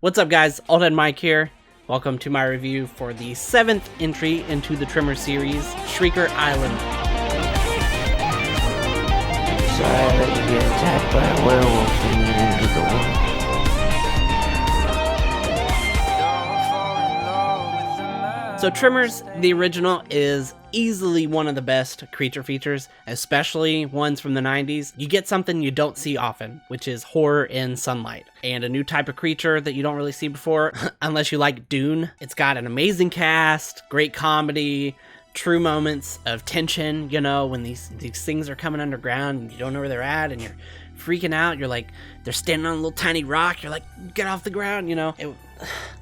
What's up guys, Old Head Mike here. Welcome to my review for the 7th entry into the Tremors series, Shrieker Island. Sorry I let you get attacked by a werewolf and went into the woods. So Tremors, the original, is easily one of the best creature features, especially ones from the 90s. You get something you don't see often, which is horror in sunlight, and a new type of creature that you don't really see before, unless you like Dune. It's got an amazing cast, great comedy, true moments of tension, you know, when these things are coming underground and you don't know where they're at and you're freaking out. You're like, they're standing on a little tiny rock, you're like, get off the ground, you know.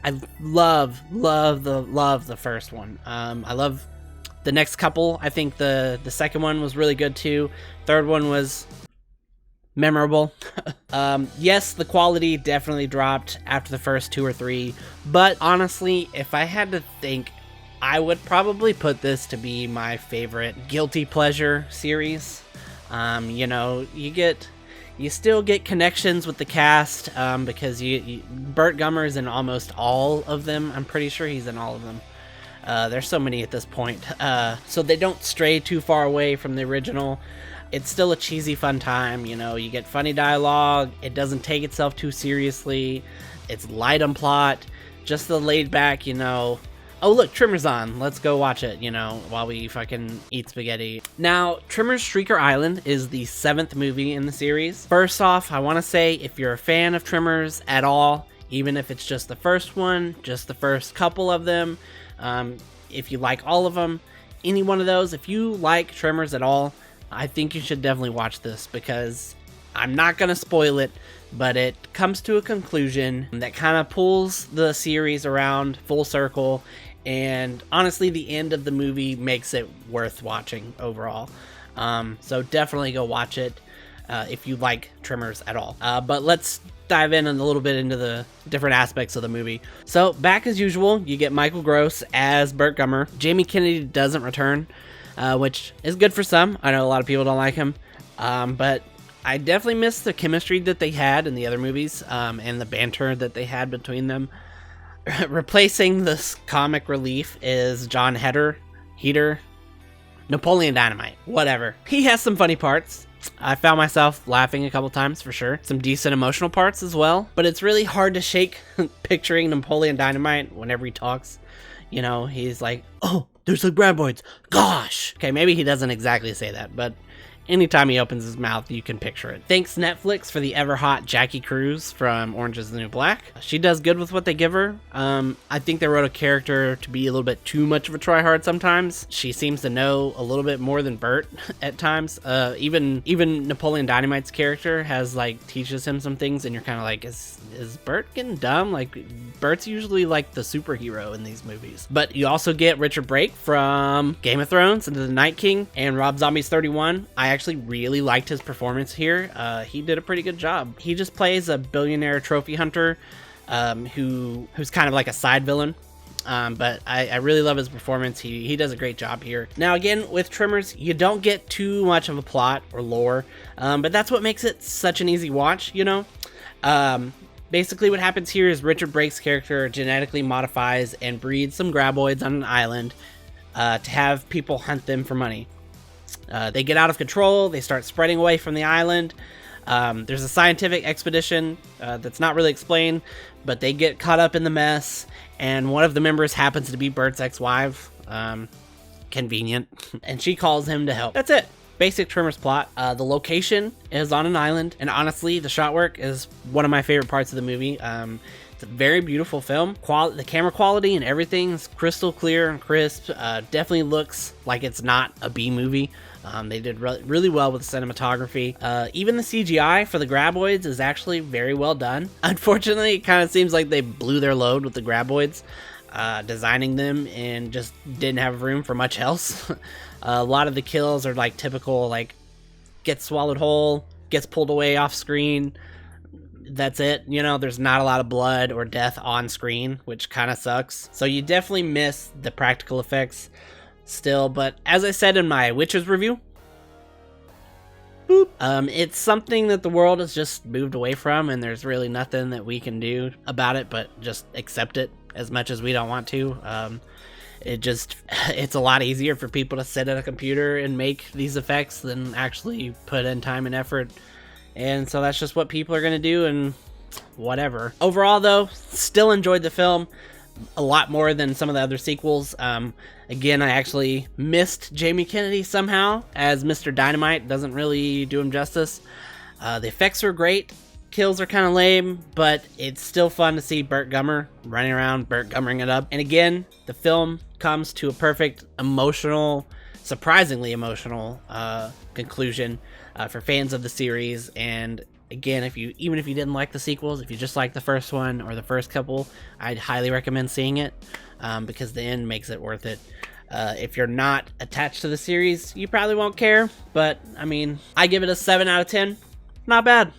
I love the first one. I love the next couple. I think the second one was really good too. Third one was memorable. Yes, the quality definitely dropped after the first 2 or 3, but honestly, if I had to think, I would probably put this to be my favorite guilty pleasure series. You know, you still get connections with the cast, because Burt Gummer's in almost all of them. I'm pretty sure he's in all of them. There's so many at this point. So they don't stray too far away from the original. It's still a cheesy fun time, you know. You get funny dialogue. It doesn't take itself too seriously. It's light on plot. Just the laid back, you know, oh look, Tremors on, let's go watch it, you know, while we fucking eat spaghetti. Now, Tremors Shrieker Island is the 7th movie in the series. First off, I want to say, if you're a fan of Tremors at all, even if it's just the first one, just the first couple of them, if you like all of them, any one of those, if you like Tremors at all, I think you should definitely watch this, because I'm not going to spoil it, but it comes to a conclusion that kind of pulls the series around full circle, and honestly, the end of the movie makes it worth watching overall. So definitely go watch it if you like Tremors at all. But let's dive in a little bit into the different aspects of the movie. So back as usual, you get Michael Gross as Burt Gummer. Jamie Kennedy doesn't return, which is good for some. I know a lot of people don't like him, but I definitely miss the chemistry that they had in the other movies, and the banter that they had between them. Replacing this comic relief is John Heater, Napoleon Dynamite, whatever. He has some funny parts. I found myself laughing a couple times for sure. Some decent emotional parts as well, but it's really hard to shake picturing Napoleon Dynamite whenever he talks. You know, he's like, oh, there's the graboids, gosh. Okay, maybe he doesn't exactly say that, but anytime he opens his mouth, you can picture it. Thanks Netflix for the ever-hot Jackie Cruz from Orange is the New Black. She does good with what they give her. I think they wrote a character to be a little bit too much of a tryhard sometimes. She seems to know a little bit more than Burt at times. Even Napoleon Dynamite's character teaches him some things, and you're kind of like, is Burt getting dumb? Like, Burt's usually like the superhero in these movies. But you also get Richard Brake from Game of Thrones and The Night King and Rob Zombie's 31. I actually really liked his performance here. He did a pretty good job. He just plays a billionaire trophy hunter who's kind of like a side villain. But I really love his performance. He does a great job here. Now again, with Tremors, you don't get too much of a plot or lore, but that's what makes it such an easy watch, you know? Basically what happens here is Richard Brake's character genetically modifies and breeds some graboids on an island to have people hunt them for money. They get out of control, they start spreading away from the island. There's a scientific expedition that's not really explained, but they get caught up in the mess, and one of the members happens to be Burt's ex-wife. Convenient. And she calls him to help. That's it. Basic Tremors plot. The location is on an island, and honestly, the shot work is one of my favorite parts of the movie. It's a very beautiful film. The camera quality and everything is crystal clear and crisp. Definitely looks like it's not a B movie. They did really well with the cinematography. Even the CGI for the graboids is actually very well done. Unfortunately, it kind of seems like they blew their load with the graboids, designing them, and just didn't have room for much else. A lot of the kills are like typical, like, gets swallowed whole, gets pulled away off screen. That's it. You know, there's not a lot of blood or death on screen, which kind of sucks. So you definitely miss the practical effects still. But as I said in my Witches review, Boop. It's something that the world has just moved away from, and there's really nothing that we can do about it but just accept it, as much as we don't want to. It's a lot easier for people to sit at a computer and make these effects than actually put in time and effort. And so that's just what people are going to do, and whatever. Overall, though, still enjoyed the film a lot more than some of the other sequels. Again, I actually missed Jamie Kennedy somehow as Mr. Dynamite. Doesn't really do him justice. The effects are great. Kills are kind of lame, but it's still fun to see Burt Gummer running around, Burt Gummering it up. And again, the film comes to a perfect surprisingly emotional conclusion for fans of the series. And again, even if you didn't like the sequels, if you just like the first one or the first couple, I'd highly recommend seeing it because the end makes it worth it. If you're not attached to the series, you probably won't care, but I mean, I give it a 7 out of 10. Not bad.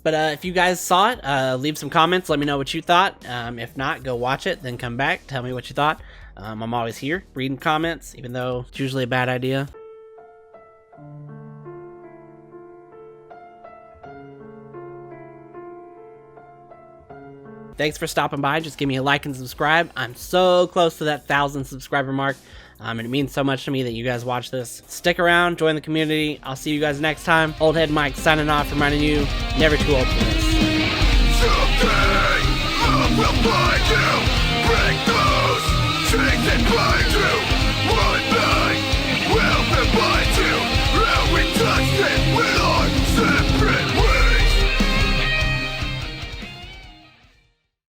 But if you guys saw it, leave some comments. Let me know what you thought. If not, go watch it, then come back. Tell me what you thought. I'm always here reading comments, even though it's usually a bad idea. Thanks for stopping by. Just give me a like and subscribe. I'm so close to that 1,000 subscriber mark. And it means so much to me that you guys watch this. Stick around, join the community. I'll see you guys next time. Old Head Mike signing off, reminding you, never too old for this. Someday, love will find you. Break those chains that bind you.